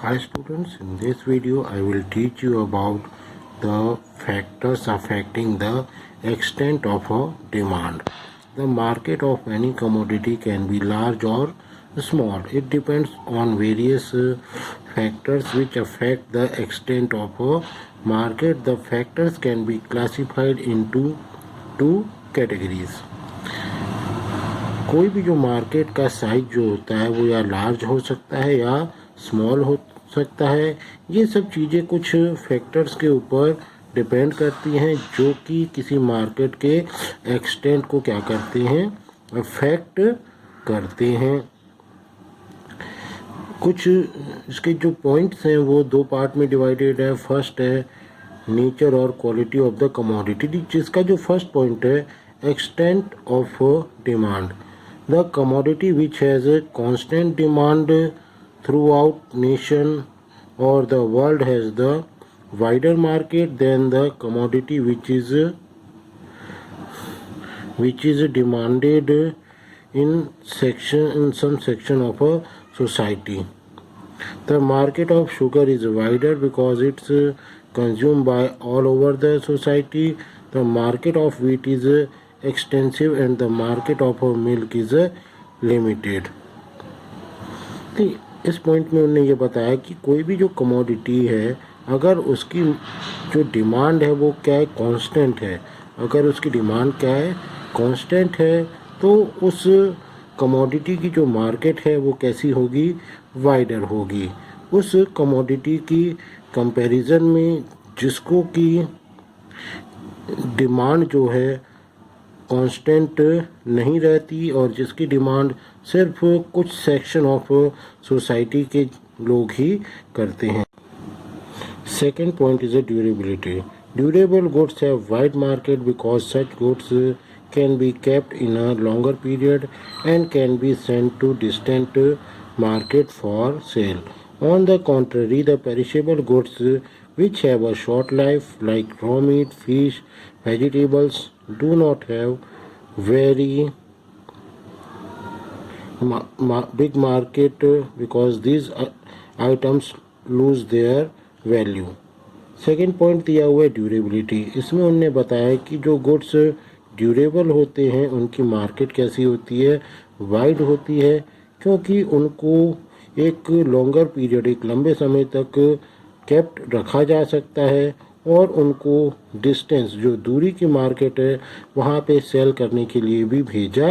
Hi students, in this video I will teach you about the factors affecting the extent of a demand. The market of any commodity can be large or small. It depends on various factors which affect the extent of a market. The factors can be classified into two categories. कोई भी जो market का size जो होता है वो या large हो सकता है या स्मॉल हो सकता है। ये सब चीज़ें कुछ फैक्टर्स के ऊपर डिपेंड करती हैं जो कि किसी मार्केट के एक्सटेंट को क्या करते हैं, अफेक्ट करते हैं। कुछ इसके जो पॉइंट्स हैं वो दो पार्ट में डिवाइडेड है। फर्स्ट है नेचर और क्वालिटी ऑफ द कमोडिटी, जिसका जो फर्स्ट पॉइंट है extent of demand. The commodity which has a constant demand throughout nation or the world has the wider market than the commodity which is demanded in some section of a society. The market of sugar is wider because it's consumed by all over the society. The market of wheat is extensive and the market of milk is limited. तो इस point में उन्होंने ये बताया कि कोई भी जो कमोडिटी है अगर उसकी जो डिमांड है वो क्या है, कांस्टेंट है। अगर उसकी डिमांड क्या है, कांस्टेंट है, तो उस कमोडिटी की जो मार्केट है वो कैसी होगी, वाइडर होगी। उस कमोडिटी की कंपैरिजन में जिसको की डिमांड जो है कांस्टेंट नहीं रहती और जिसकी डिमांड सिर्फ कुछ सेक्शन ऑफ सोसाइटी के लोग ही करते हैं। Second point is durability. Durable goods have wide market because such goods can be kept in a longer period and can be sent to distant market for sale. On the contrary, the perishable goods which have a short life like raw meat, fish, vegetables do not have very big market because these items lose their value. Second point दिया हुआ है durability. इसमें उन्होंने बताया कि जो goods durable होते हैं उनकी मार्केट कैसी होती है, वाइड होती है, क्योंकि उनको एक लॉन्गर पीरियड, एक लंबे समय तक केप्ट रखा जा सकता है और उनको डिस्टेंस, जो दूरी की मार्केट है, वहाँ पे सेल करने के लिए भी भेजा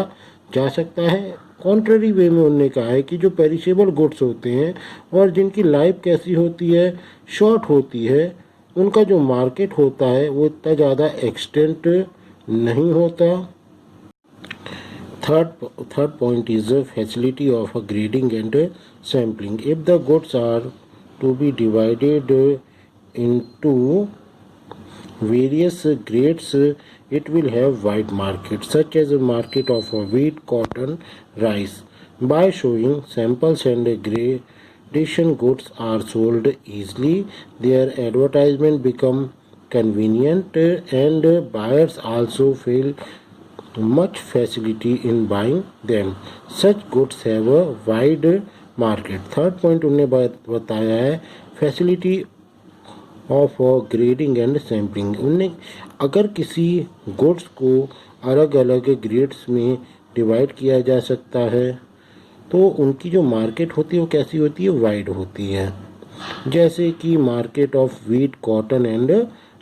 जा सकता है। कॉन्ट्ररी वे में उन्होंने कहा है कि जो पेरिशेबल गुड्स होते हैं और जिनकी लाइफ कैसी होती है, शॉर्ट होती है, उनका जो मार्केट होता है वो इतना ज़्यादा एक्सटेंट नहीं होता। Third point is the facility of grading and sampling. If the goods are to be divided into various grades, it will have wide markets, such as a market of wheat, cotton, rice. By showing samples and gradation, goods are sold easily. Their advertisement become convenient and buyers also feel much facility in buying them. Such goods have a wide market. Third point उन्होंने बताया है facility of grading and sampling. उन्हें अगर किसी goods को अलग अलग grades में डिवाइड किया जा सकता है तो उनकी जो मार्केट होती है वो कैसी होती है, वाइड होती है। जैसे कि market of wheat, cotton and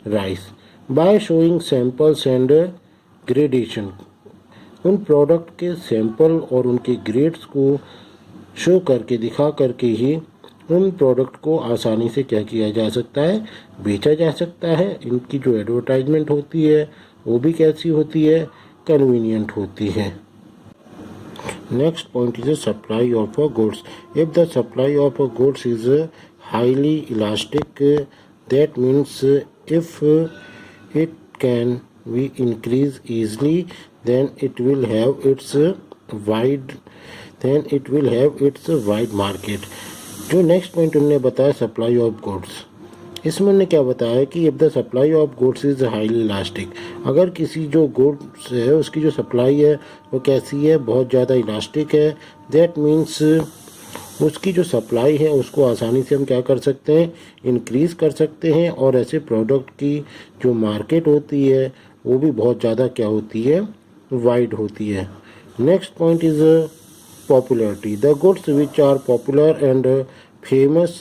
rice. By showing samples and gradation, उन प्रोडक्ट के सैंपल और उनके ग्रेड्स को शो करके, दिखा करके ही उन प्रोडक्ट को आसानी से क्या किया जा सकता है, बेचा जा सकता है। इनकी जो एडवर्टाइजमेंट होती है वो भी कैसी होती है, कन्वीनियंट होती है। Next point is supply of goods. If the supply of goods is highly elastic, that means if it can be increase easily, then it will have its wide market. जो नेक्स्ट पॉइंट उन्होंने बताया supply of goods, इसमें उन्होंने क्या बताया कि if the supply of goods is highly elastic, अगर किसी जो गुड्स है उसकी जो सप्लाई है वो कैसी है, बहुत ज़्यादा इलास्टिक है, दैट मीन्स उसकी जो सप्लाई है उसको आसानी से हम क्या कर सकते हैं, इंक्रीज़ कर सकते हैं, और ऐसे प्रोडक्ट की जो मार्केट होती है वो भी बहुत ज़्यादा क्या होती है, वाइड होती है. Next point is popularity. The goods which are popular and famous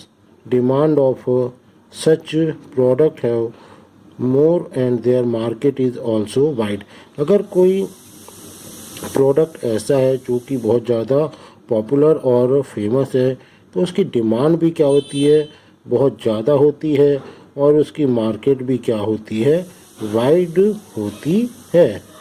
demand of such product have more and their market is also wide. अगर कोई प्रोडक्ट ऐसा है जो कि बहुत ज़्यादा पॉपुलर और फेमस है तो उसकी डिमांड भी क्या होती है, बहुत ज़्यादा होती है, और उसकी मार्केट भी क्या होती है, वाइड होती है.